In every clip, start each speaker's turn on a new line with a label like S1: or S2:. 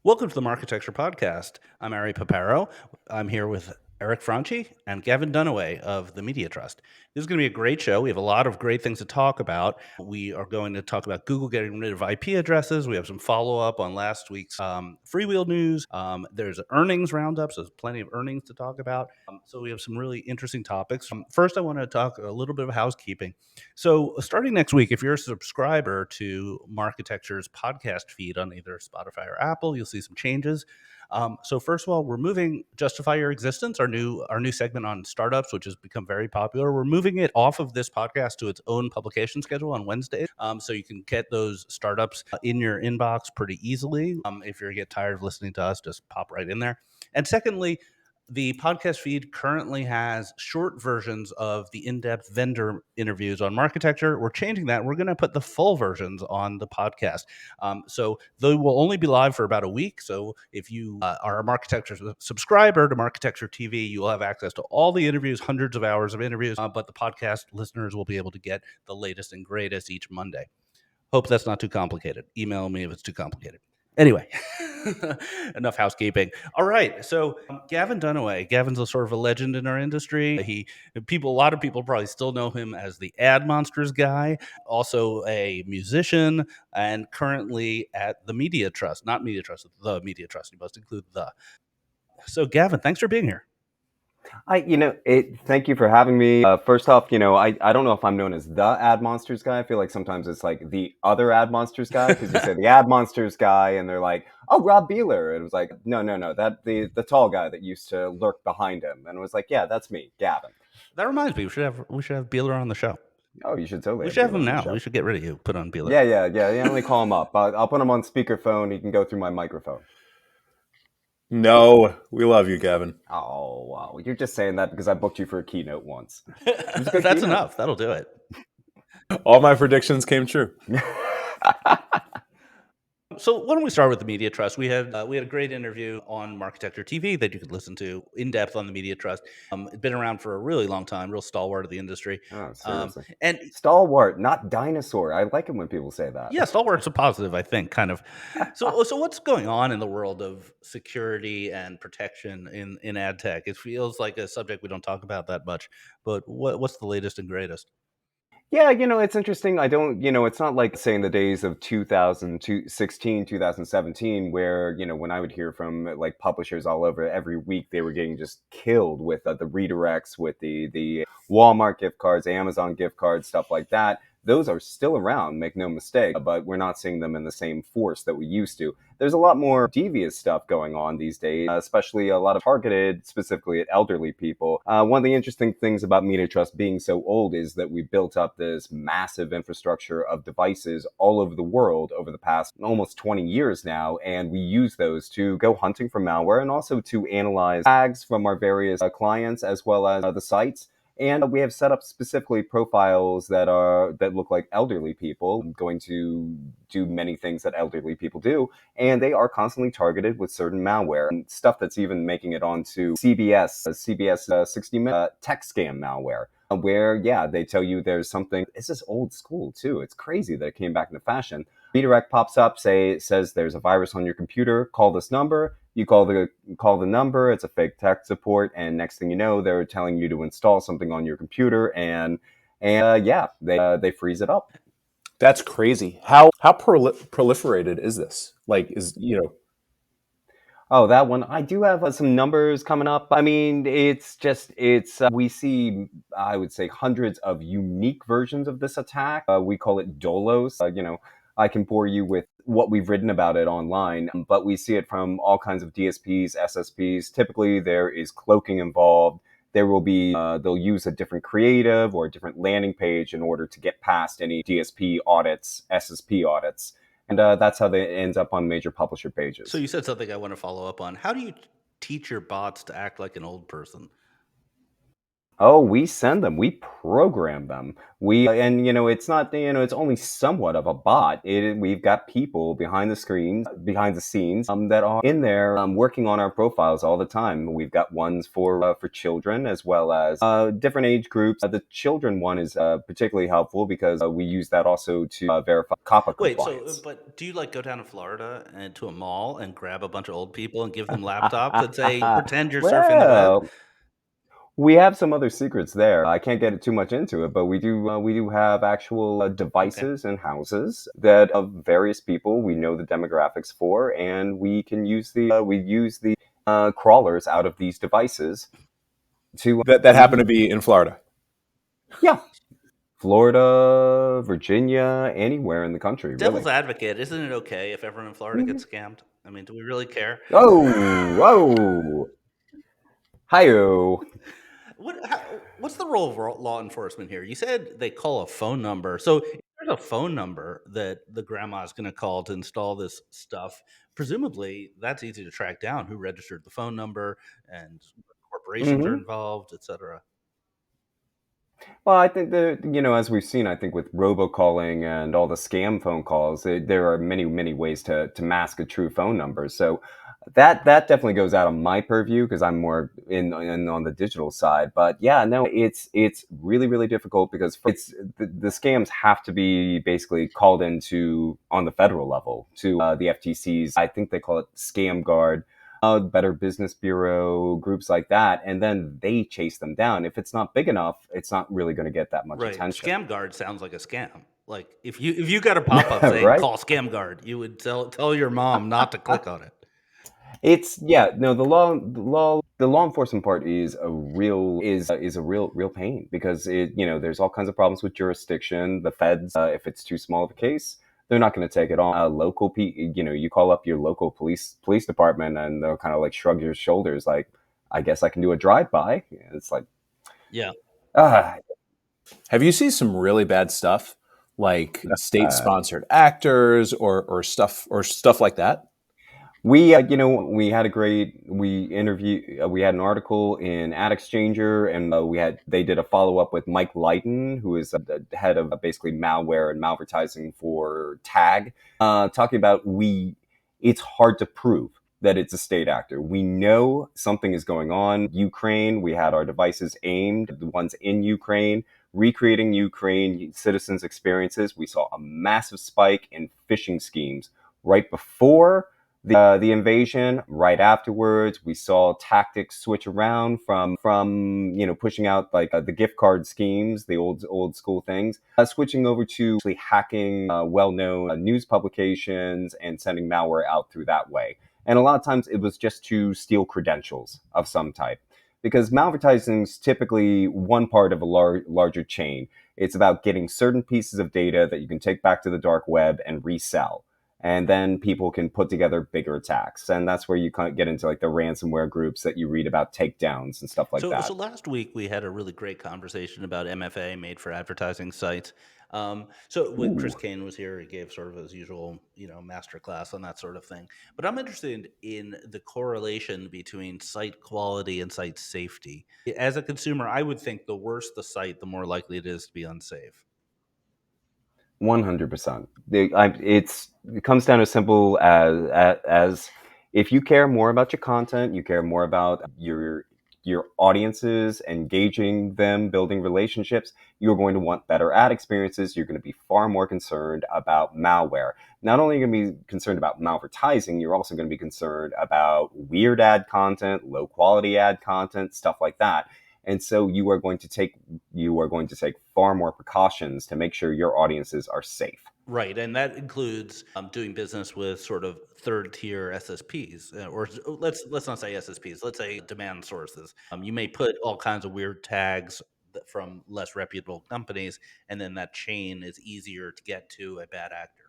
S1: Welcome to the Marketecture Podcast. I'm Ari Paparo. I'm here with Eric Franchi and Gavin Dunaway of the Media Trust. This is going to be a great show. We have a lot of great things to talk about. We are going to talk about Google getting rid of IP addresses. We have some follow up on last week's Freewheel news. There's an earnings roundup, so there's plenty of earnings to talk about. So we have some really interesting topics. First, I want to talk a little bit of housekeeping. So, starting next week, if you're a subscriber to Marketecture's podcast feed on either Spotify or Apple, you'll see some changes. So, first of all, we're moving "Justify Your Existence," our new segment on startups, which has become very popular. We're moving it off of this podcast to its own publication schedule on Wednesdays, so you can get those startups in your inbox pretty easily. If you get tired of listening to us, just pop right in there. And secondly, the podcast feed currently has short versions of the in-depth vendor interviews on Marketecture. We're changing that. We're going to put the full versions on the podcast. So they will only be live for about a week. So if you are a Marketecture subscriber to Marketecture TV, you will have access to all the interviews, hundreds of hours of interviews, but the podcast listeners will be able to get the latest and greatest each Monday. Hope that's not too complicated. Email me if it's too complicated. Anyway, enough housekeeping. All right, so Gavin Dunaway. Gavin's a sort of a legend in our industry. A lot of people probably still know him as the AdMonsters guy. Also a musician, and currently at the Media Trust, not Media Trust, the Media Trust. You must include the. So, Gavin, thanks for being here.
S2: Thank you for having me. First off, I don't know if I'm known as the AdMonsters guy. I feel like sometimes it's like the other AdMonsters guy because you say the AdMonsters guy, and they're like, "Oh, Rob Beeler." And it was like, no, that the tall guy that used to lurk behind him, and it was like, yeah, that's me, Gavin.
S1: That reminds me, we should have Beeler on the show.
S2: Oh, you should totally
S1: We
S2: have
S1: should have
S2: Beeler
S1: him
S2: on the
S1: now.
S2: show.
S1: We should get rid of you. Put on Beeler.
S2: Yeah. Let me call him up. I'll put him on speakerphone. He can go through my microphone.
S3: No, we love you, Gavin.
S2: Oh, wow. You're just saying that because I booked you for a keynote once.
S1: That's
S2: keynote.
S1: enough. That'll do it.
S3: All my predictions came true.
S1: So why don't we start with the Media Trust? We had a great interview on Marketecture TV that you could listen to in depth on the Media Trust. It's been around for a really long time, real stalwart of the industry.
S2: Oh, seriously.
S1: And
S2: stalwart, not dinosaur. I like it when people say that.
S1: Yeah, stalwart's a positive, I think, kind of. So what's going on in the world of security and protection in ad tech? It feels like a subject we don't talk about that much, but what's the latest and greatest?
S2: Yeah, it's interesting. I don't, it's not like saying the days of 2016, 2017, where, when I would hear from like publishers all over every week, they were getting just killed with the redirects, with the Walmart gift cards, Amazon gift cards, stuff like that. Those are still around, make no mistake, but we're not seeing them in the same force that we used to. There's a lot more devious stuff going on these days, especially a lot of targeted specifically at elderly people. One of the interesting things about Media Trust being so old is that we built up this massive infrastructure of devices all over the world over the past almost 20 years now, and we use those to go hunting for malware and also to analyze tags from our various clients as well as the sites. And we have set up specifically profiles that look like elderly people, going to do many things that elderly people do, and they are constantly targeted with certain malware and stuff that's even making it onto CBS 60 minute tech scam malware. Where, they tell you there's something. It's just old school too. It's crazy that it came back into fashion. Redirect pops up, says there's a virus on your computer. Call this number. You call the number. It's a fake tech support, and next thing you know, they're telling you to install something on your computer, and they freeze it up.
S3: That's crazy. How proliferated is this?
S2: Oh, that one. I do have some numbers coming up. I mean, we see, I would say, hundreds of unique versions of this attack. We call it dolos. I can bore you with what we've written about it online, but we see it from all kinds of DSPs, SSPs. Typically, there is cloaking involved. There will be, they'll use a different creative or a different landing page in order to get past any DSP audits, SSP audits. And that's how they ends up on major publisher pages.
S1: So you said something I want to follow up on. How do you teach your bots to act like an old person?
S2: Oh, we send them. We program them. And it's not, it's only somewhat of a bot. We've got people behind the screens, behind the scenes, that are in there working on our profiles all the time. We've got ones for children as well as different age groups. The children one is particularly helpful because we use that also to verify COPPA
S1: Wait, so
S2: compliance.
S1: but do you like go down to Florida and to a mall and grab a bunch of old people and give them laptops and say, pretend you're surfing the web?
S2: Well, we have some other secrets there. I can't get too much into it, but we do have actual
S1: Okay.
S2: devices and houses that of various people we know the demographics for, and we can use the crawlers out of these devices to
S3: That happen to be in Florida.
S2: yeah, Florida, Virginia, anywhere in the country,
S1: Devil's
S2: really.
S1: advocate, isn't it okay if everyone in Florida
S2: Mhm.
S1: gets scammed? I mean, do we really care?
S2: Oh, whoa, hi-yo.
S1: What's the role of law enforcement here? You said they call a phone number. So if there's a phone number that the grandma is going to call to install this stuff, presumably that's easy to track down who registered the phone number and what corporations are
S2: Mhm.
S1: involved, etc.
S2: Well, I think that, as we've seen, I think with robocalling and all the scam phone calls, there are many, many ways to mask a true phone number. So that definitely goes out of my purview because I'm more in on the digital side. But yeah, no, it's really, really difficult because the scams have to be basically called into on the federal level to the FTC's. I think they call it Scam Guard, Better Business Bureau, groups like that, and then they chase them down. If it's not big enough, it's not really going to get that much
S1: Right.
S2: attention,
S1: Scam guard sounds like a scam. Like if you got a pop up saying
S2: right?
S1: call scam guard, you would tell your mom not to click on it.
S2: It's yeah, no, the law enforcement part is a real pain because there's all kinds of problems with jurisdiction. The feds, if it's too small of a case, they're not going to take it on. You call up your local police department, and they'll kind of like shrug your shoulders, like, I guess I can do a drive by. It's like,
S1: Yeah.
S2: ah,
S3: Have you seen some really bad stuff, like state-sponsored actors or stuff like that?
S2: We had a great we interview we had an article in Ad Exchanger, and they did a follow up with Mike Lighton, who is the head of basically malware and malvertising for Tag, talking about it's hard to prove that it's a state actor. We know something is going on. Ukraine, we had our devices aimed at the ones in Ukraine, recreating Ukraine citizens' experiences. We saw a massive spike in phishing schemes right before the invasion. Right afterwards, we saw tactics switch around from pushing out like the gift card schemes, the old school things, switching over to actually hacking well-known news publications and sending malware out through that way. And a lot of times it was just to steal credentials of some type. Because malvertising is typically one part of a larger chain. It's about getting certain pieces of data that you can take back to the dark web and resell, and then people can put together bigger attacks, and that's where you kind of get into like the ransomware groups that you read about, takedowns and stuff like
S1: So
S2: that.
S1: last week we had a really great conversation about MFA, made for advertising sites. So when Chris
S2: Ooh.
S1: Kane was here, he gave sort of his usual, master class on that sort of thing. But I'm interested in the correlation between site quality and site safety. As a consumer, I would think the worse the site, the more likely it is to be unsafe.
S2: 100%. It comes down as simple as if you care more about your content, you care more about your audiences, engaging them, building relationships, you're going to want better ad experiences. You're going to be far more concerned about malware. Not only are you going to be concerned about malvertising, you're also going to be concerned about weird ad content, low quality ad content, stuff like that. And so you are going to take far more precautions to make sure your audiences are safe.
S1: Right, and that includes doing business with sort of third tier SSPs, let's not say SSPs. Let's say demand sources. You may put all kinds of weird tags from less reputable companies, and then that chain is easier to get to a bad actor.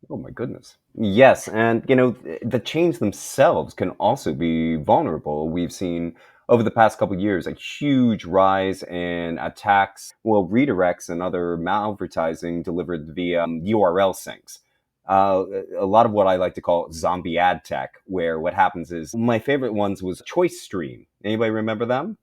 S2: Oh my goodness. Yes, and the chains themselves can also be vulnerable. We've seen over the past couple of years a huge rise in attacks, well, redirects and other malvertising delivered via URL syncs. A lot of what I like to call zombie ad tech, where what happens is my favorite ones was Choice Stream. Anybody remember them?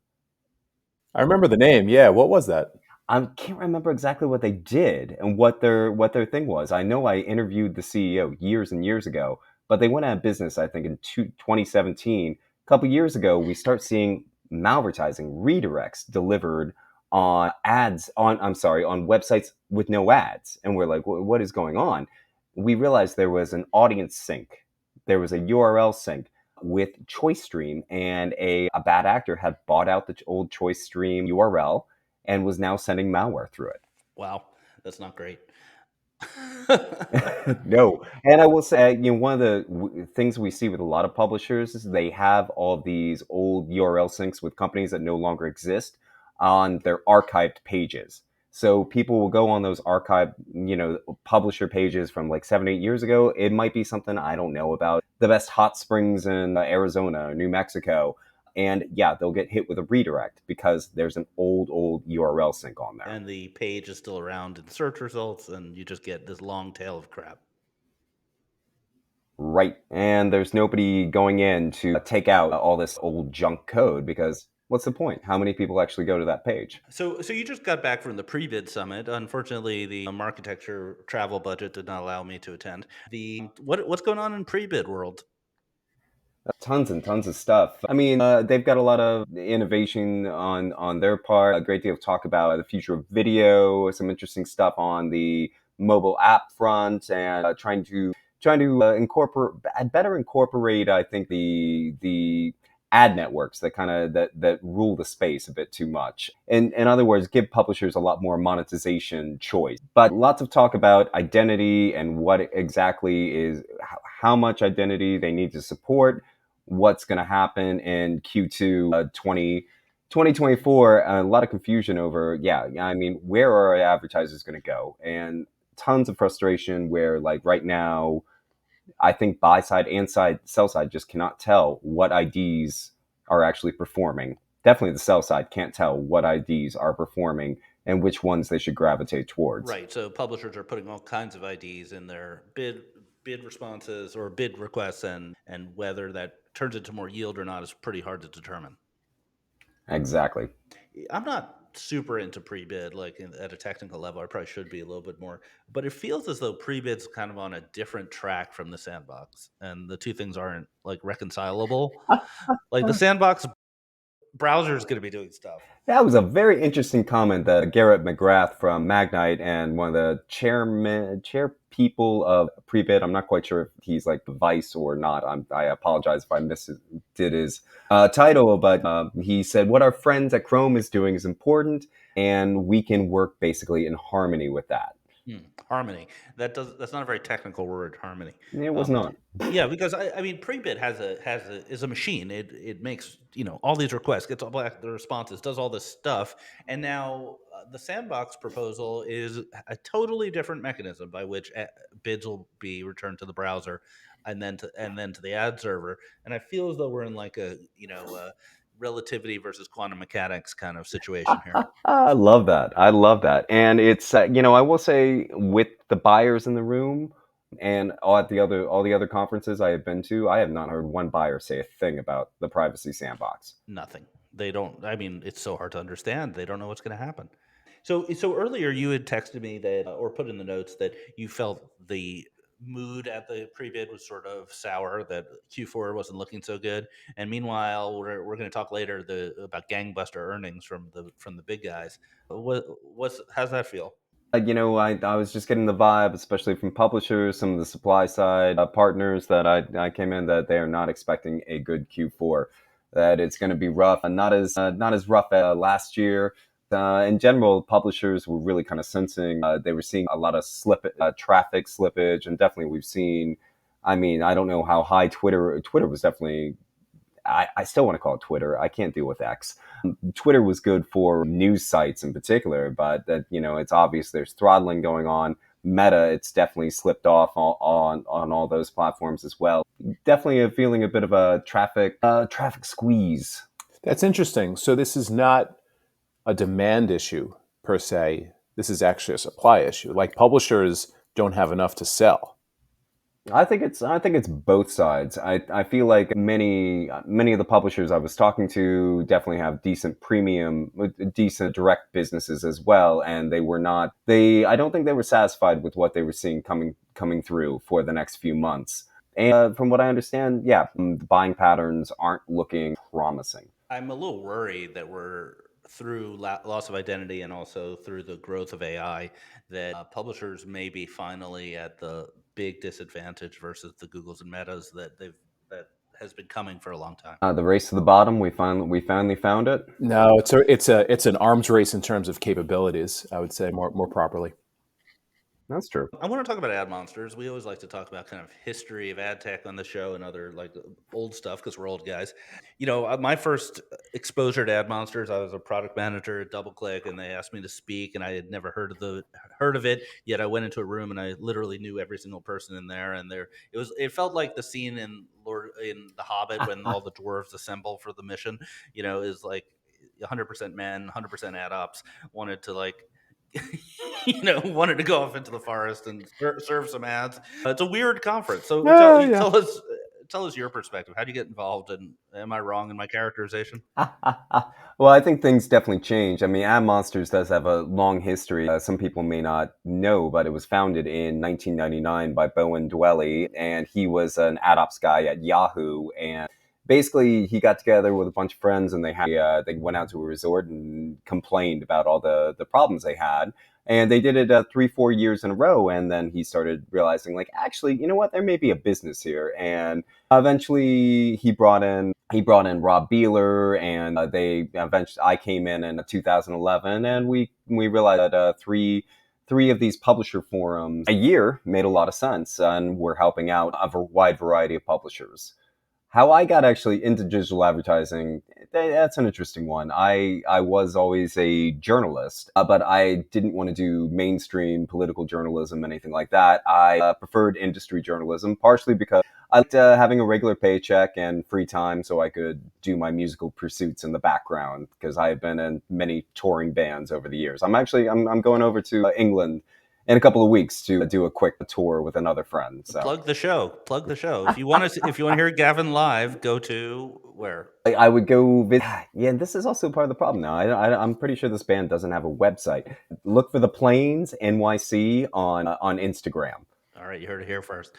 S3: I remember the name. Yeah, what was that?
S2: I can't remember exactly what they did and what their thing was. I know I interviewed the CEO years and years ago, but they went out of business, I think, in 2017. A couple years ago, we start seeing malvertising redirects delivered on ads on I'm sorry, on websites with no ads. And we're like, what is going on? We realized there was an audience sync. There was a URL sync with ChoiceStream, and a bad actor had bought out the old ChoiceStream URL and was now sending malware through
S1: Wow, that's not great.
S2: it. No, and I will say, one of the things we see with a lot of publishers is they have all these old URL syncs with companies that no longer exist on their archived pages. So people will go on those archived, publisher pages from like 7, 8 years ago. It might be something I don't know about. The best hot springs in Arizona, New Mexico. And yeah, they'll get hit with a redirect because there's an old URL sync on there.
S1: And the page is still around in search results, and you just get this long tail of crap.
S2: Right. And there's nobody going in to take out all this old junk code because what's the point? How many people actually go to that page?
S1: So you just got back from the pre-bid summit. Unfortunately, the architecture travel budget did not allow me to attend. The what's going on in pre-bid world?
S2: Tons and tons of stuff. I mean, they've got a lot of innovation on their part. A great deal of talk about the future of video. Some interesting stuff on the mobile app front, and trying to incorporate better incorporate. I think the ad networks that that rule the space a bit too much. In other words, give publishers a lot more monetization choice. But lots of talk about identity and what exactly is how much identity they need to support, what's going to happen in Q2 2024. A lot of confusion over, I mean, where are our advertisers going to go? And tons of frustration where, like, right now, I think buy side and sell side just cannot tell what IDs are actually performing. Definitely the sell side can't tell what IDs are performing and which ones they should gravitate towards.
S1: Right. So publishers are putting all kinds of IDs in their bid responses or bid requests, and whether that turns into more yield or not is pretty hard to determine.
S2: Exactly.
S1: I'm not super into pre-bid at a technical level. I probably should be a little bit more, but it feels as though pre-bid's kind of on a different track from the sandbox, and the two things aren't like reconcilable. Like the sandbox browser is going to be doing stuff.
S2: That was a very interesting comment that Garrett McGrath from Magnite and one of the chair people of Prebid. I'm not quite sure if he's like the vice or not. I apologize if I did his title, but he said what our friends at Chrome is doing is important, and we can work basically in harmony with that.
S1: Harmony. That's not a very technical word. Harmony.
S2: It was not.
S1: Yeah, because I mean, Prebid is a machine. It makes all these requests, gets all back the responses, does all this stuff, and now the sandbox proposal is a totally different mechanism by which bids will be returned to the browser, and then to the ad server. And I feel as though we're in like a relativity versus quantum mechanics kind of situation here.
S2: I love that. I love that. And it's I will say with the buyers in the room and all the other conferences I have been to, I have not heard one buyer say a thing about the privacy sandbox.
S1: Nothing. They don't. I mean, it's so hard to understand. They don't know what's going to happen. So earlier you had texted me that, or put in the notes that you felt the mood at the pre-bid was sort of sour, that Q4 wasn't looking so good. And meanwhile, we're going to talk later about gangbuster earnings from the big guys. How's that feel?
S2: I was just getting the vibe, especially from publishers, some of the supply side partners that I came in, that they are not expecting a good Q4. That it's going to be rough, and not as rough as last year. In general, publishers were really kind of sensing they were seeing a lot of traffic slippage, and definitely we've seen. I mean, I don't know how high Twitter was definitely. I still want to call it Twitter. I can't deal with X. Twitter was good for news sites in particular, but that it's obvious there's throttling going on. Meta, it's definitely slipped off on all those platforms as well. Definitely feeling a bit of a traffic squeeze.
S3: That's interesting. So this is not a demand issue per se. This is actually a supply issue. Like publishers don't have enough to sell.
S2: I think it's both sides. I feel like many of the publishers I was talking to definitely have decent premium, decent direct businesses as well, and they were not they I don't think they were satisfied with what they were seeing coming through for the next few months. And from what I understand, yeah, the buying patterns aren't looking promising.
S1: I'm a little worried that we're through loss of identity and also through the growth of AI that publishers may be finally at the big disadvantage versus the Googles and Metas that has been coming for a long time.
S2: The race to the bottom, we finally found it.
S3: No, it's an arms race in terms of capabilities. I would say more properly.
S2: That's true.
S1: I want to talk about ad monsters. We always like to talk about kind of history of ad tech on the show and other like old stuff because we're old guys. My first exposure to ad monsters, I was a product manager at DoubleClick, and they asked me to speak, and I had never heard of it. Yet I went into a room and I literally knew every single person in there, and it felt like the scene in The Hobbit when all the dwarves assemble for the mission. Is like 100% men, 100% ad ops wanted to like wanted to go off into the forest and serve some ads. It's a weird conference. So
S3: Yeah, yeah.
S1: tell us your perspective. How do you get involved? And am I wrong in my characterization?
S2: Well, I think things definitely change. I mean, AdMonsters does have a long history. Some people may not know, but it was founded in 1999 by Bowen Dwelly, and he was an ad ops guy at Yahoo. And basically, he got together with a bunch of friends, and they went out to a resort and complained about all the problems they had. And they did it 3-4 years in a row, and then he started realizing, like, actually, you know what? There may be a business here. And eventually, he brought in Rob Beeler, and they eventually I came in 2011, and we realized that three of these publisher forums a year made a lot of sense, and we're helping out a wide variety of publishers. How I got actually into digital advertising, that's an interesting one. I was always a journalist, but I didn't want to do mainstream political journalism, anything like that. I preferred industry journalism, partially because I liked having a regular paycheck and free time so I could do my musical pursuits in the background, because I have been in many touring bands over the years. I'm going over to England in a couple of weeks to do a quick tour with another friend. So
S1: Plug the show. Plug the show. If you want to hear Gavin live, go to where?
S2: I would go visit. Yeah, this is also part of the problem now. I'm pretty sure this band doesn't have a website. Look for the Plains NYC on Instagram.
S1: All right, you heard it here first.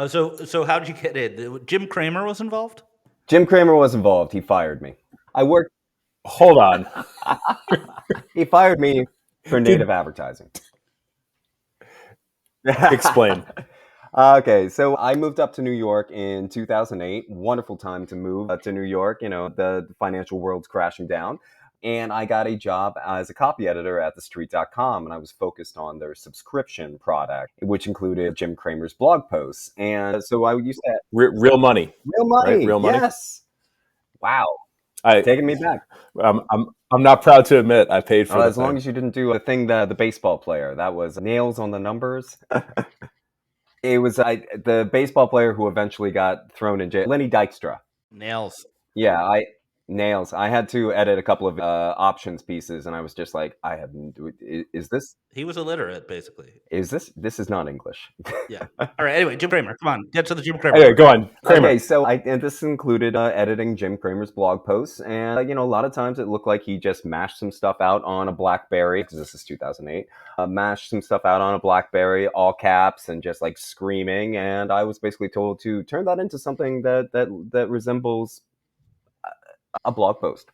S1: So how did you get in? Jim Cramer was involved.
S2: Jim Cramer was involved. He fired me. I worked.
S3: Hold on.
S2: He fired me for
S3: Did-
S2: native advertising.
S3: Explain.
S2: Okay, so I moved up to New York in 2008. Wonderful time to move to New York. The financial world's crashing down. And I got a job as a copy editor at TheStreet.com, and I was focused on their subscription product, which included Jim Cramer's blog posts. And so I used to
S3: Real money,
S2: real
S3: right?
S2: money.
S3: Real money.
S2: Yes. Wow.
S3: I
S2: Taking me back.
S3: I'm not proud to admit I paid for
S2: Oh,
S3: the
S2: as long
S3: thing.
S2: as you didn't do the thing that the baseball player, that was nails on the numbers. It was the baseball player who eventually got thrown in jail, Lenny Dykstra.
S1: Nails.
S2: Yeah, nails. I had to edit a couple of options pieces, and I was just like, I have. Is this?
S1: He was illiterate, basically.
S2: Is this? This is not English.
S1: Yeah. All right. Anyway, Jim Cramer. Come on, get to the Jim Cramer.
S3: Anyway, go on, Kramer.
S2: Okay, so and this included editing Jim Cramer's blog posts, and a lot of times it looked like he just mashed some stuff out on a BlackBerry, because this is 2008. Mashed some stuff out on a BlackBerry, all caps, and just like screaming. And I was basically told to turn that into something that resembles a blog post.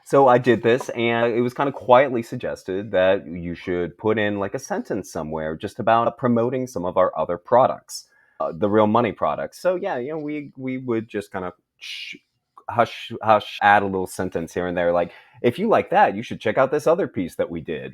S2: So I did this, and it was kind of quietly suggested that you should put in like a sentence somewhere just about promoting some of our other products, the real money products. So yeah, we would just kind of hush hush, add a little sentence here and there, like, if you like that, you should check out this other piece that we did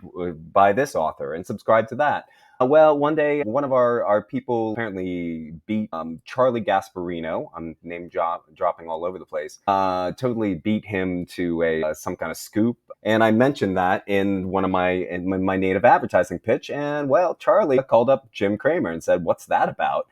S2: by this author and subscribe to that. Well, one day, one of our people apparently beat Charlie Gasparino. I'm dropping all over the place. Totally beat him to some kind of scoop. And I mentioned that in my native advertising pitch. And well, Charlie called up Jim Cramer and said, "What's that about?"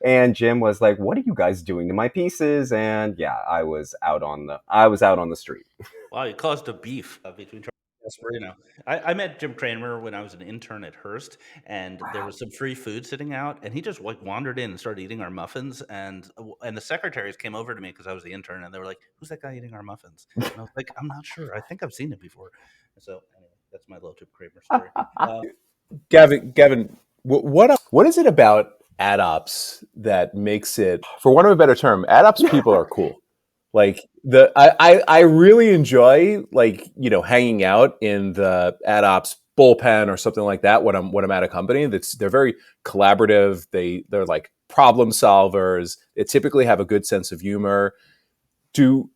S2: And Jim was like, "What are you guys doing to my pieces?" And yeah, I was out on the street.
S1: Wow, you caused a beef between. Esperino. I met Jim Cramer when I was an intern at Hearst, and there
S2: Wow.
S1: was some free food sitting out, and he just like wandered in and started eating our muffins, and the secretaries came over to me because I was the intern, and they were like, "Who's that guy eating our muffins?" And I was like, "I'm not sure. I think I've seen it before." So anyway, that's my little Jim Cramer story. Uh,
S3: Gavin, what is it about ad ops that makes it, for want of a better term, ad ops people are cool. Like I really enjoy, like, hanging out in the ad ops bullpen or something like that when I'm at a company. They're very collaborative. They're like problem solvers. They typically have a good sense of humor. Do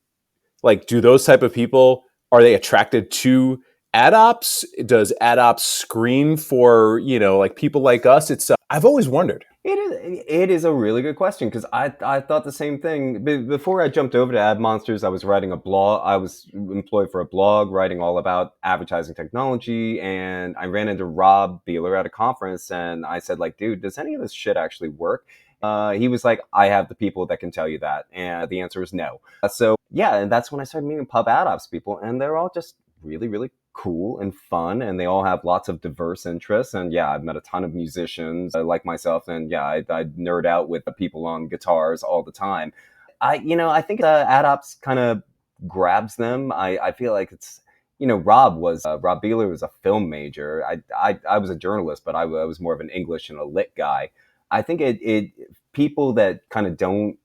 S3: do those type of people, are they attracted to ad ops? Does ad ops screen for like people like us? It's I've always wondered.
S2: It is a really good question because I thought the same thing. Before I jumped over to AdMonsters, I was writing a blog. I was employed for a blog writing all about advertising technology, and I ran into Rob Beeler at a conference, and I said, like, dude, does any of this shit actually work? He was like, I have the people that can tell you that, and the answer is no. So yeah, and that's when I started meeting pub ad ops people, and they're all just really, really cool and fun, and they all have lots of diverse interests. And yeah, I've met a ton of musicians like myself, and yeah, I nerd out with the people on guitars all the time. I think ad ops kind of grabs them. I feel like it's, Rob Beeler was a film major. I was a journalist, but I was more of an English and a lit guy. I think it people that kind of don't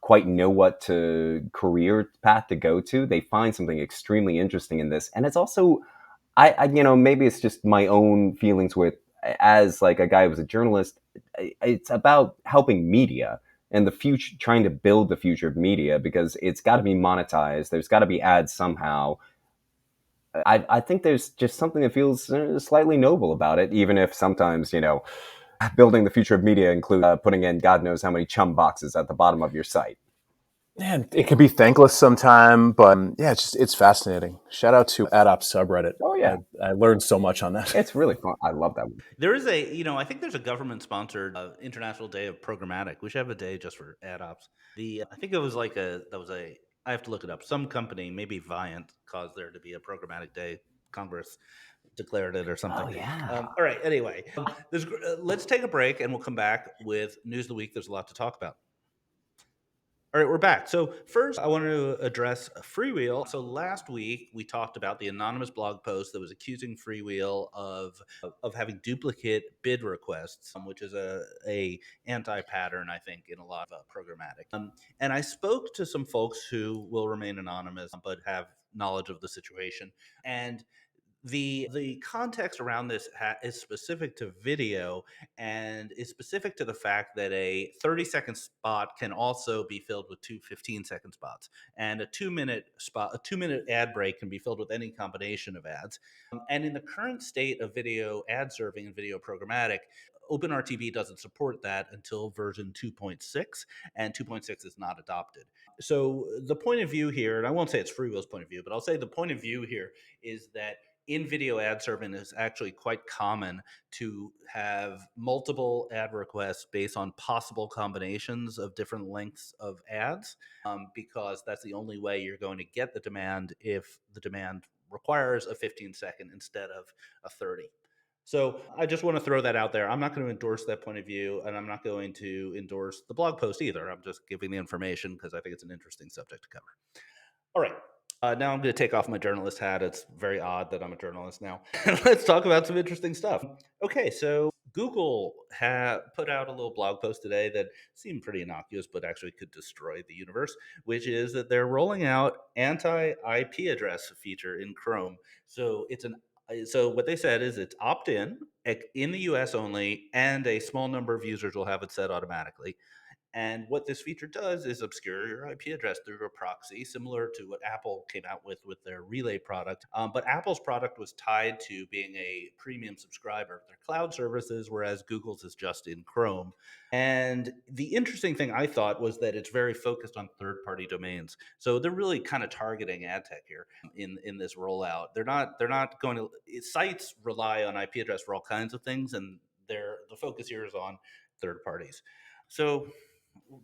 S2: quite know what to career path to go to, they find something extremely interesting in this. And it's also, maybe it's just my own feelings with, as like a guy who was a journalist, it's about helping media and the future, trying to build the future of media, because it's got to be monetized. There's got to be ads somehow. I think there's just something that feels slightly noble about it, even if sometimes, building the future of media includes putting in God knows how many chum boxes at the bottom of your site.
S3: Man, it can be thankless sometime, but yeah, it's fascinating. Shout out to ad ops subreddit.
S2: Oh yeah,
S3: I learned so much on that.
S2: it's really fun. I love that one.
S1: there is I think there's a government sponsored International Day of Programmatic. We should have a day just for ad ops. I think it was like I have to look it up. Some company, maybe Viant, caused there to be a programmatic day. Congress declared it or something.
S2: Oh yeah.
S1: All right. Anyway, let's take a break and we'll come back with news of the week. There's a lot to talk about. All right, we're back. So first, I want to address Freewheel. So last week we talked about the anonymous blog post that was accusing Freewheel of having duplicate bid requests, which is a anti pattern, I think, in a lot of programmatic. And I spoke to some folks who will remain anonymous but have knowledge of the situation, and the context around this is specific to video, and is specific to the fact that a 30-second spot can also be filled with two 15-second spots, and a 2-minute ad break can be filled with any combination of ads. And in the current state of video ad serving and video programmatic, OpenRTB doesn't support that until version 2.6, and 2.6 is not adopted. So the point of view here, and I won't say it's Freewheel's point of view, but I'll say the point of view here is that in video ad serving is actually quite common to have multiple ad requests based on possible combinations of different lengths of ads, because that's the only way you're going to get the demand if the demand requires a 15-second instead of a 30. So I just want to throw that out there. I'm not going to endorse that point of view, and I'm not going to endorse the blog post either. I'm just giving the information because I think it's an interesting subject to cover. All right. Now I'm going to take off my journalist hat. It's very odd that I'm a journalist now. Let's talk about some interesting stuff. Okay, so Google put out a little blog post today that seemed pretty innocuous, but actually could destroy the universe, which is that they're rolling out anti-IP address feature in Chrome. So what they said is it's opt-in in the US only, and a small number of users will have it set automatically. And what this feature does is obscure your IP address through a proxy, similar to what Apple came out with their Relay product. But Apple's product was tied to being a premium subscriber of their cloud services, whereas Google's is just in Chrome. And the interesting thing I thought was that it's very focused on third-party domains. So they're really kind of targeting ad tech here in this rollout. They're not going to sites rely on IP address for all kinds of things, and the focus here is on third parties. So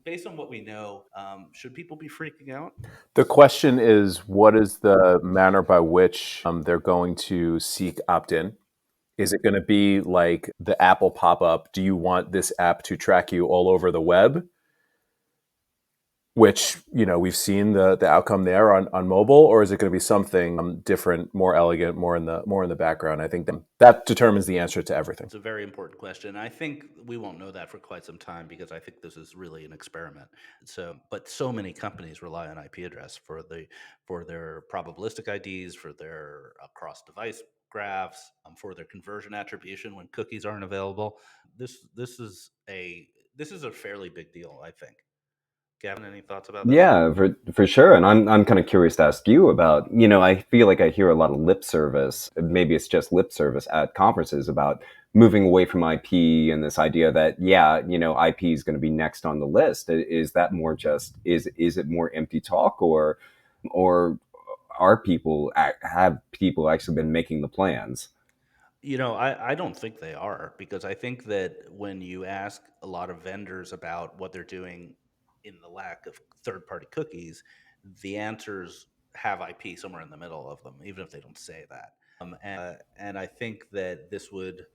S1: Based on what we know, should people be freaking out?
S3: The question is, what is the manner by which they're going to seek opt-in? Is it going to be like the Apple pop-up? Do you want this app to track you all over the web? Which, we've seen the outcome there on mobile, or is it going to be something different, more elegant, more in the background? I think that determines the answer to everything.
S1: It's a very important question. I think we won't know that for quite some time because I think this is really an experiment. But so many companies rely on IP address for their probabilistic IDs, for their cross-device graphs, for their conversion attribution when cookies aren't available. This is a fairly big deal, I think. Gavin, any thoughts about this?
S2: Yeah, for sure. And I'm kind of curious to ask you about, I feel like I hear a lot of lip service. Maybe it's just lip service at conferences about moving away from IP and this idea that, yeah, IP is going to be next on the list. Is that more just is it more empty talk, or have people actually been making the plans?
S1: I don't think they are, because I think that when you ask a lot of vendors about what they're doing in the lack of third party cookies, the answers have IP somewhere in the middle of them, even if they don't say that. And I think that this would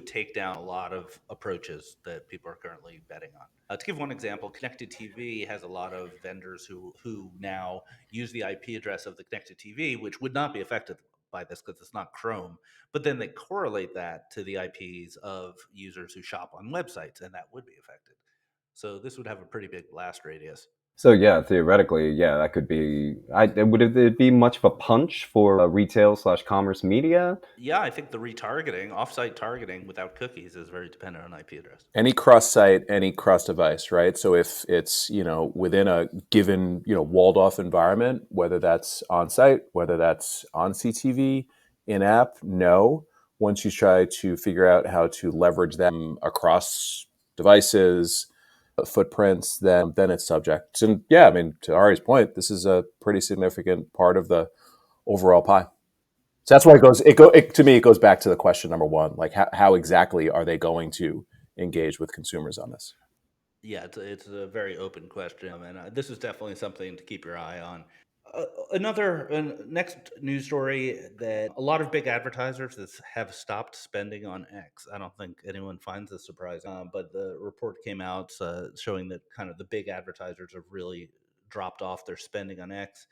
S1: take down a lot of approaches that people are currently betting on. To give one example, connected TV has a lot of vendors who now use the IP address of the connected TV, which would not be affected by this because it's not Chrome. But then they correlate that to the IPs of users who shop on websites, and that would be affected. So this would have a pretty big blast radius.
S2: So yeah, theoretically, yeah, that could be. Would it be much of a punch for retail/commerce media?
S1: Yeah, I think the retargeting, offsite targeting without cookies is very dependent on IP address.
S3: Any cross-site, any cross-device, right? So if it's within a given walled off environment, whether that's on site, whether that's on CTV, in app, no. Once you try to figure out how to leverage them across devices, footprints, then it's subject. And yeah, I mean, to Ari's point, this is a pretty significant part of the overall pie. So that's why to me, it goes back to the question number one, like how exactly are they going to engage with consumers on this?
S1: Yeah, it's a very open question, and this is definitely something to keep your eye on. Another next news story, that a lot of big advertisers have stopped spending on X. I don't think anyone finds this surprising, but the report came out showing that kind of the big advertisers have really dropped off their spending on X.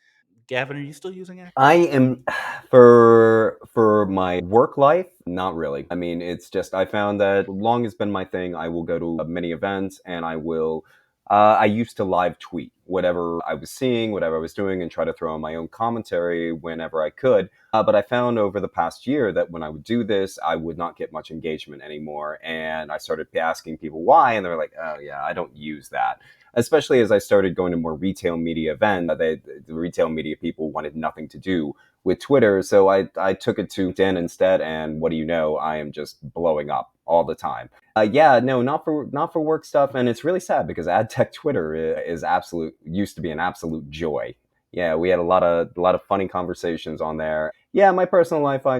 S1: Gavin, are you still using X?
S2: I am for my work life, not really. I mean, it's just I found that long has been my thing. I will go to many events, and I will. I used to live tweet whatever I was seeing, whatever I was doing, and try to throw in my own commentary whenever I could. But I found over the past year that when I would do this, I would not get much engagement anymore, and I started asking people why, and they're like, "Oh yeah, I don't use that." Especially as I started going to more retail media events, the retail media people wanted nothing to do with Twitter. So I took it to LinkedIn instead. And what do you know? I am just blowing up all the time. Yeah, no, not for work stuff. And it's really sad because ad tech Twitter is absolute used to be an absolute joy. Yeah, we had a lot of funny conversations on there. Yeah, my personal life, I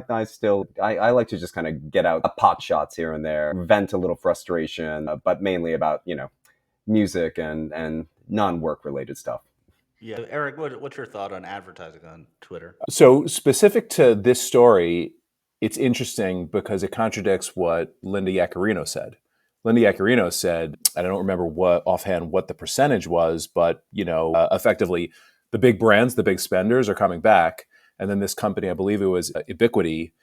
S2: like to just kind of get out pot shots here and there, vent a little frustration, but mainly about music and non-work related stuff.
S1: Yeah, Eric, what's your thought on advertising on Twitter?
S3: So specific to this story, it's interesting because it contradicts what Linda Yaccarino said. Linda Yaccarino said, and I don't remember what the percentage was, but effectively, the big brands, the big spenders are coming back, and then this company, I believe it was Ubiquity,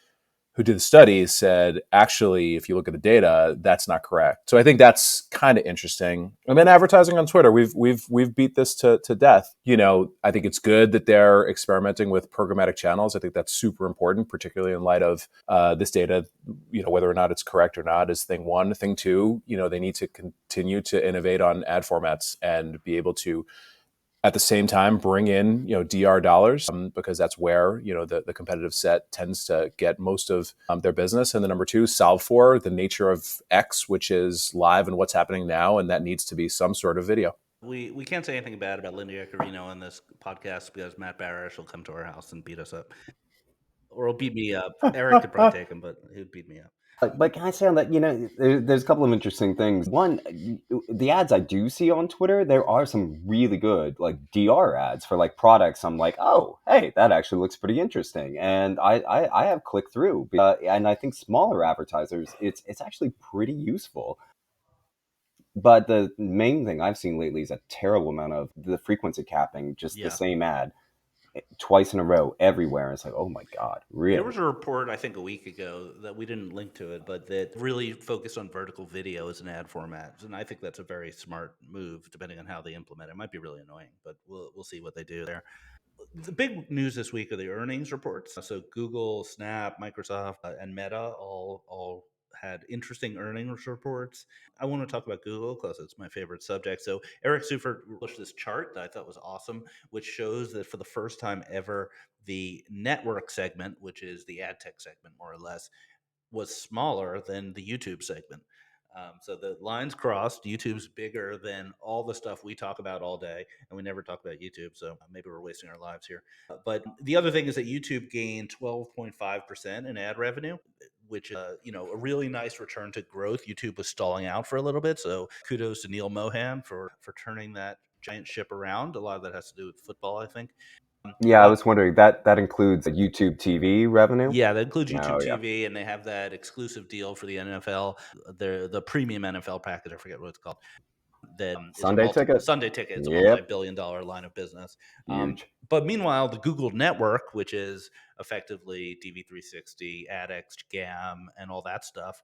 S3: who did the study, said, actually, if you look at the data, that's not correct. So I think that's kind of interesting. And then advertising on Twitter, we've beat this to death. I think it's good that they're experimenting with programmatic channels. I think that's super important, particularly in light of this data. Whether or not it's correct or not is thing one. Thing two, they need to continue to innovate on ad formats and be able to, at the same time, bring in DR dollars, because that's where the competitive set tends to get most of their business. And the number two, solve for the nature of X, which is live and what's happening now, and that needs to be some sort of video.
S1: We can't say anything bad about Linda Yaccarino on this podcast because Matt Barash will come to our house and beat us up, or he'll beat me up. Eric could probably take him, but he'd beat me up.
S2: But can I say on that, there's a couple of interesting things. One, the ads I do see on Twitter, there are some really good like DR ads for like products. I'm like, oh, hey, that actually looks pretty interesting, and I have clicked through. And I think smaller advertisers, it's actually pretty useful. But the main thing I've seen lately is a terrible amount of the frequency capping, just the
S1: Yeah.
S2: same ad twice in a row everywhere. And it's like, oh my God,
S1: There
S2: really?
S1: was a report, I think, a week ago that we didn't link to it, but that really focused on vertical video as an ad format, and I think that's a very smart move, depending on how they implement it. It might be really annoying, but we'll see what they do there. The big news this week are the earnings reports. So Google, Snap, Microsoft, and Meta all had interesting earnings reports. I want to talk about Google because it's my favorite subject. So Eric Seufert published this chart that I thought was awesome, which shows that for the first time ever, the network segment, which is the ad tech segment more or less, was smaller than the YouTube segment. So the lines crossed. YouTube's bigger than all the stuff we talk about all day, and we never talk about YouTube. So maybe we're wasting our lives here. But the other thing is that YouTube gained 12.5% in ad revenue, which is a really nice return to growth. YouTube was stalling out for a little bit, so kudos to Neil Mohan for turning that giant ship around. A lot of that has to do with football, I think. A
S2: Yeah, I
S1: lot.
S2: was wondering that includes YouTube TV revenue.
S1: Yeah, that includes YouTube
S2: Oh yeah,
S1: TV, and they have that exclusive deal for the NFL, the premium NFL package. I forget what it's called. That is a
S2: Sunday ticket.
S1: Sunday ticket. It's a
S2: Yep,
S1: multi-billion-dollar line of business.
S2: huge.
S1: But meanwhile, the Google network, which is effectively DV360, AdX, GAM, and all that stuff,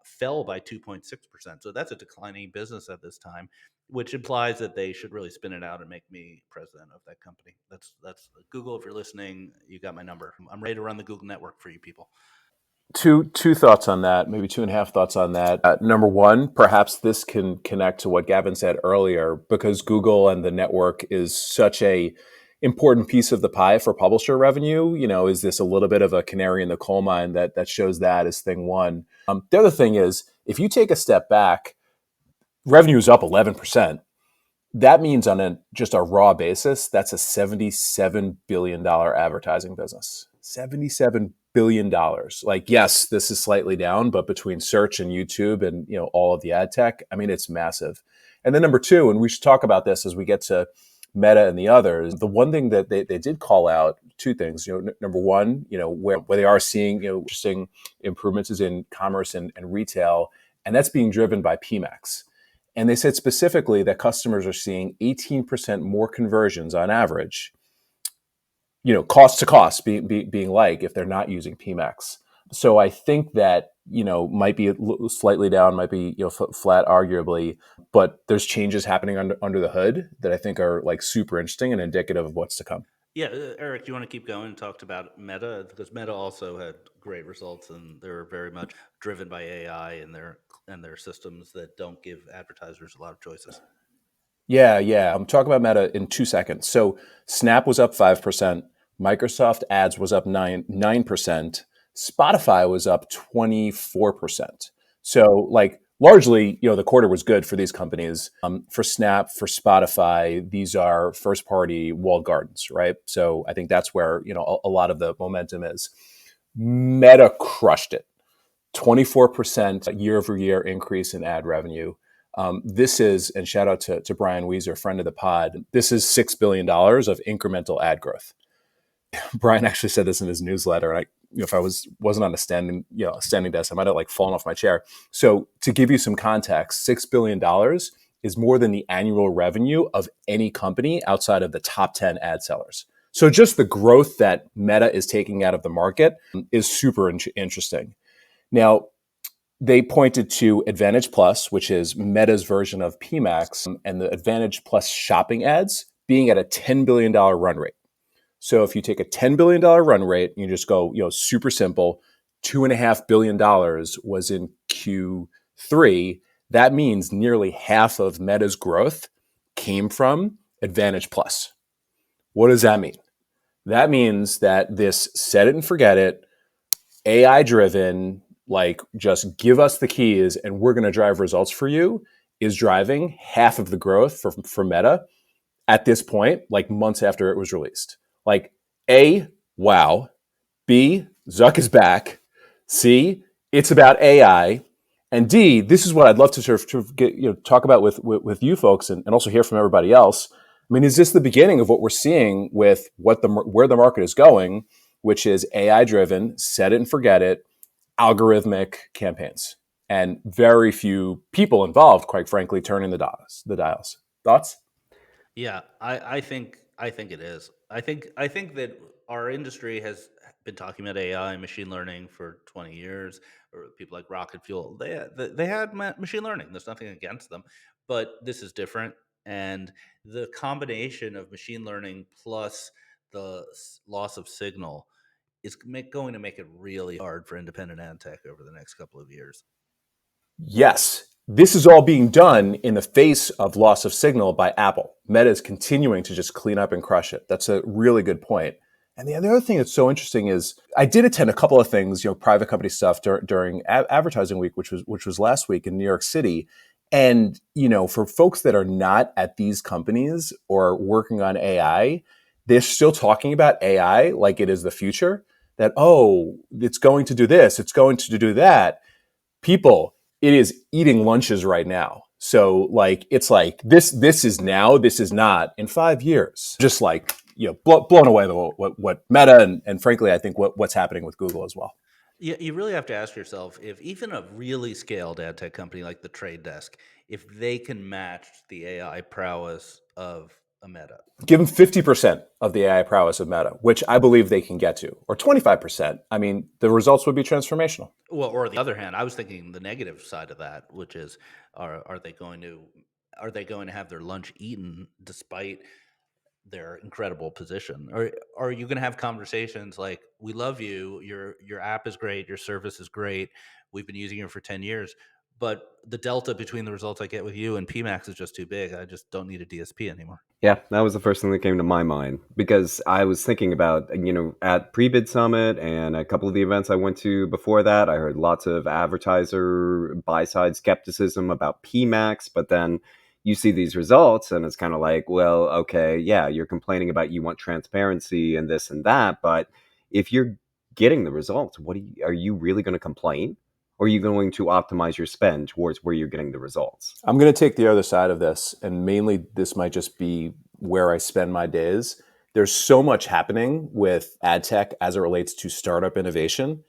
S1: fell by 2.6%. So that's a declining business at this time, which implies that they should really spin it out and make me president of that company. That's Google. If you're listening, you got my number. I'm ready to run the Google network for you people.
S3: Two thoughts on that, maybe two and a half thoughts on that. Number one, perhaps this can connect to what Gavin said earlier, because Google and the network is such a important piece of the pie for publisher revenue. Is this a little bit of a canary in the coal mine that shows that as thing one? The other thing is, if you take a step back, revenue is up 11%. That means on just a raw basis, that's a $77 billion advertising business. $77 billion. Like, yes, this is slightly down, but between search and YouTube and all of the ad tech, I mean, it's massive. And then number two, and we should talk about this as we get to Meta and the others, the one thing that they did call out, two things. Number one, where they are seeing interesting improvements is in commerce and retail, and that's being driven by PMAX. And they said specifically that customers are seeing 18% more conversions on average, cost to cost being like if they're not using PMAX. So I think that, might be slightly down, might be, flat arguably, but there's changes happening under the hood that I think are like super interesting and indicative of what's to come.
S1: Yeah, Eric, do you want to keep going and talk about Meta? Because Meta also had great results, and they're very much driven by AI and their systems that don't give advertisers a lot of choices.
S3: Yeah. I'm talking about Meta in 2 seconds. So Snap was up 5%. Microsoft Ads was up 9%. Spotify was up 24%. So like largely, the quarter was good for these companies. For Snap, for Spotify, these are first party walled gardens, right? So I think that's where, a lot of the momentum is. Meta crushed it. 24% year over year increase in ad revenue. This is, and shout out to Brian Weezer, friend of the pod, this is $6 billion of incremental ad growth. Brian actually said this in his newsletter. And if I wasn't on a standing desk, I might have like fallen off my chair. So to give you some context, $6 billion is more than the annual revenue of any company outside of the top 10 ad sellers. So just the growth that Meta is taking out of the market is super interesting. Now, they pointed to Advantage Plus, which is Meta's version of PMax, and the Advantage Plus shopping ads being at a $10 billion run rate. So if you take a $10 billion run rate, you just go, super simple, $2.5 billion was in Q3. That means nearly half of Meta's growth came from Advantage Plus. What does that mean? That means that this set it and forget it, AI driven, like just give us the keys and we're going to drive results for you, is driving half of the growth for Meta at this point, like months after it was released. Like A, wow. B, Zuck is back. C, it's about AI. And D, this is what I'd love to sort of get, talk about with you folks and also hear from everybody else. I mean, is this the beginning of what we're seeing with where the market is going, which is AI driven, set it and forget it, algorithmic campaigns, and very few people involved, quite frankly, turning the dials. Thoughts?
S1: Yeah, I think it is. I think that our industry has been talking about AI and machine learning for 20 years, or people like Rocket Fuel. They had machine learning. There's nothing against them, but this is different. And the combination of machine learning plus the loss of signal is going to make it really hard for independent ad tech over the next couple of years.
S3: Yes, this is all being done in the face of loss of signal by Apple. Meta is continuing to just clean up and crush it. That's a really good point. And the other thing that's so interesting is I did attend a couple of things, private company stuff during advertising week, which was last week in New York City. And for folks that are not at these companies or working on AI, they're still talking about AI like it is the future. That it's going to do this, it's going to do that. People, it is eating lunches right now. So it's like this is now, this is not in 5 years. Just blown away what Meta and frankly I think what's happening with Google as well.
S1: You really have to ask yourself if even a really scaled ad tech company like the Trade Desk, if they can match the AI prowess of a Meta.
S3: Give them 50% of the AI prowess of Meta, which I believe they can get to, or 25%. I mean, the results would be transformational.
S1: Well, or on the other hand, I was thinking the negative side of that, which is, are they going to have their lunch eaten despite their incredible position? Or are you going to have conversations like, "We love you. Your app is great. Your service is great. We've been using it for 10 years, but the delta between the results I get with you and PMax is just too big. I just don't need a DSP anymore."
S2: Yeah, that was the first thing that came to my mind because I was thinking about, at Pre-Bid Summit and a couple of the events I went to before that, I heard lots of advertiser buy-side skepticism about PMax, but then you see these results and it's kind of like, well, okay, yeah, you're complaining about you want transparency and this and that, but if you're getting the results, are you really going to complain? Or are you going to optimize your spend towards where you're getting the results?
S3: I'm going to take the other side of this, and mainly this might just be where I spend my days. There's so much happening with ad tech as it relates to startup innovation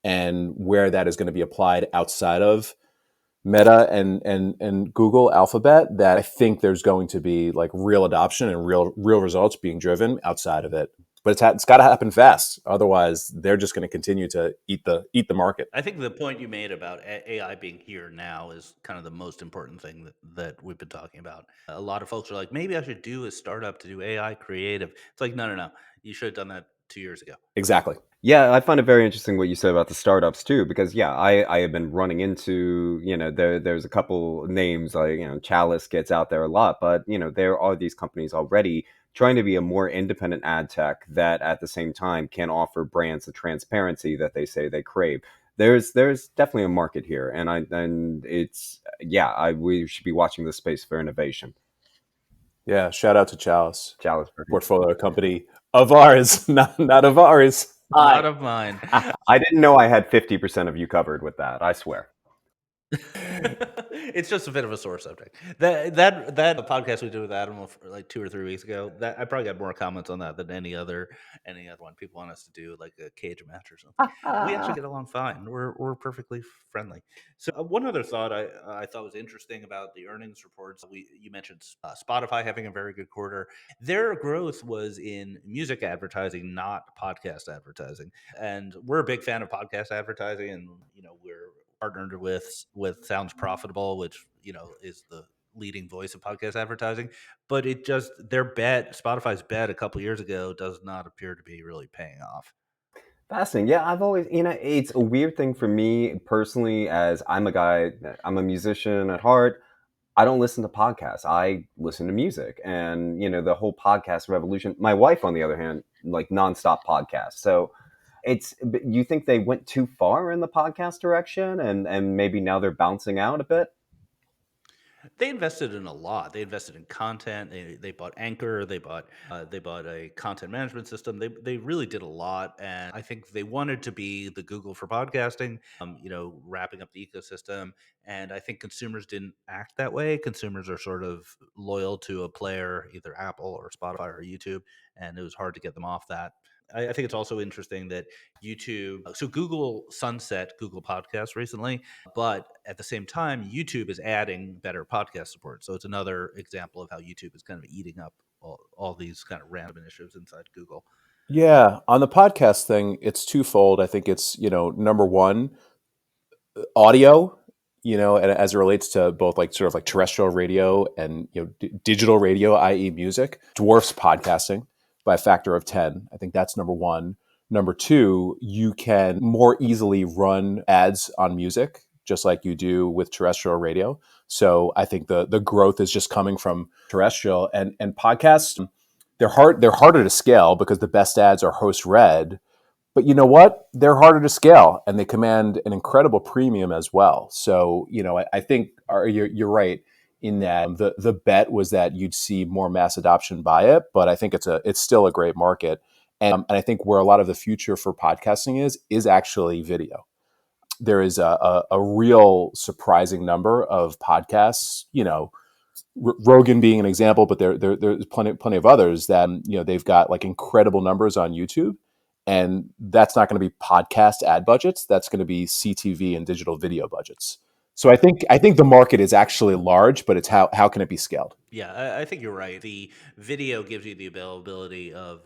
S3: and where that is going to be applied outside of Meta and Google Alphabet, that I think there's going to be real adoption and real results being driven outside of it. But it's got to happen fast. Otherwise, they're just going to continue to eat the market.
S1: I think the point you made about AI being here now is kind of the most important thing that we've been talking about. A lot of folks are like, maybe I should do a startup to do AI creative. It's like, no. You should have done that 2 years ago.
S3: Exactly.
S2: Yeah, I find it very interesting what you said about the startups too, because yeah, I have been running into, there's a couple names like, Chalice gets out there a lot, but there are these companies already trying to be a more independent ad tech that at the same time can offer brands the transparency that they say they crave. There's definitely a market here, and it's we should be watching this space for innovation.
S3: Yeah, shout out to Chalice,
S2: Chalice,
S3: portfolio company of ours, not of ours.
S1: Not of mine.
S2: I didn't know I had 50% of you covered with that. I swear.
S1: It's just a bit of a sore subject. That podcast we did with Adam like 2 or 3 weeks ago. That I probably got more comments on that than any other one. People want us to do like a cage match or something. We actually get along fine. We're perfectly friendly. So one other thought I thought was interesting about the earnings reports. You mentioned Spotify having a very good quarter. Their growth was in music advertising, not podcast advertising. And we're a big fan of podcast advertising, and we're partnered with Sounds Profitable, which is the leading voice of podcast advertising. But Spotify's bet a couple years ago does not appear to be really paying off.
S2: Fascinating. Yeah, I've always, it's a weird thing for me personally, as I'm a musician at heart. I don't listen to podcasts. I listen to music, and the whole podcast revolution. My wife, on the other hand, like nonstop podcasts. So you think they went too far in the podcast direction, and maybe now they're bouncing out a bit?
S1: They invested in a lot. They invested in content. They bought Anchor. They bought a content management system. They really did a lot, and I think they wanted to be the Google for podcasting. Wrapping up the ecosystem. And I think consumers didn't act that way. Consumers are sort of loyal to a player, either Apple or Spotify or YouTube, and it was hard to get them off that. I think it's also interesting that YouTube. So Google sunset Google Podcasts recently, but at the same time, YouTube is adding better podcast support. So it's another example of how YouTube is kind of eating up all these kind of random initiatives inside Google.
S3: Yeah, on the podcast thing, it's twofold. I think it's, number one, audio, and as it relates to both like sort of like terrestrial radio and digital radio, i.e., music, dwarfs podcasting by a factor of 10. I think that's number one. Number two, you can more easily run ads on music, just like you do with terrestrial radio. So I think the growth is just coming from terrestrial and podcasts. They're harder to scale because the best ads are host read. But you know what? They're harder to scale, and they command an incredible premium as well. So, I think you're right in that the bet was that you'd see more mass adoption by it, but I think it's still a great market, and I think where a lot of the future for podcasting is actually video. There is a real surprising number of podcasts, Rogan being an example, but there's plenty of others that they've got like incredible numbers on YouTube, and that's not going to be podcast ad budgets. That's going to be CTV and digital video budgets. So I think the market is actually large, but it's how can it be scaled?
S1: Yeah, I think you're right. The video gives you the availability of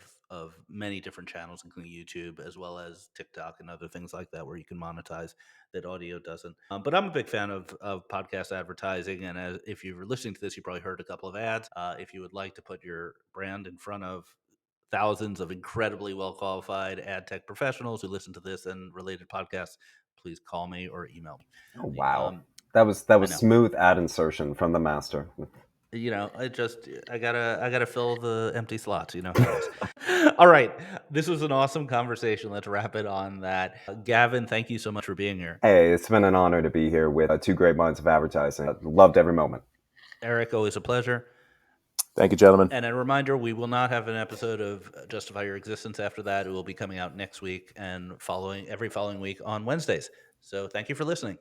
S1: many different channels, including YouTube, as well as TikTok and other things like that, where you can monetize that audio doesn't. But I'm a big fan of podcast advertising, and if you were listening to this, you probably heard a couple of ads. If you would like to put your brand in front of thousands of incredibly well qualified ad tech professionals who listen to this and related podcasts, please call me or email
S2: Oh
S1: me.
S2: wow, that was
S1: I know.
S2: smooth ad insertion from the master.
S1: I gotta fill the empty slots. You know how it is. All right, this was an awesome conversation. Let's wrap it on that. Gavin, thank you so much for being here.
S2: Hey, it's been an honor to be here with two great minds of advertising. Loved every moment.
S1: Eric, always a pleasure.
S3: Thank you, gentlemen.
S1: And a reminder, we will not have an episode of Justify Your Existence after that. It will be coming out next week and every following week on Wednesdays. So thank you for listening.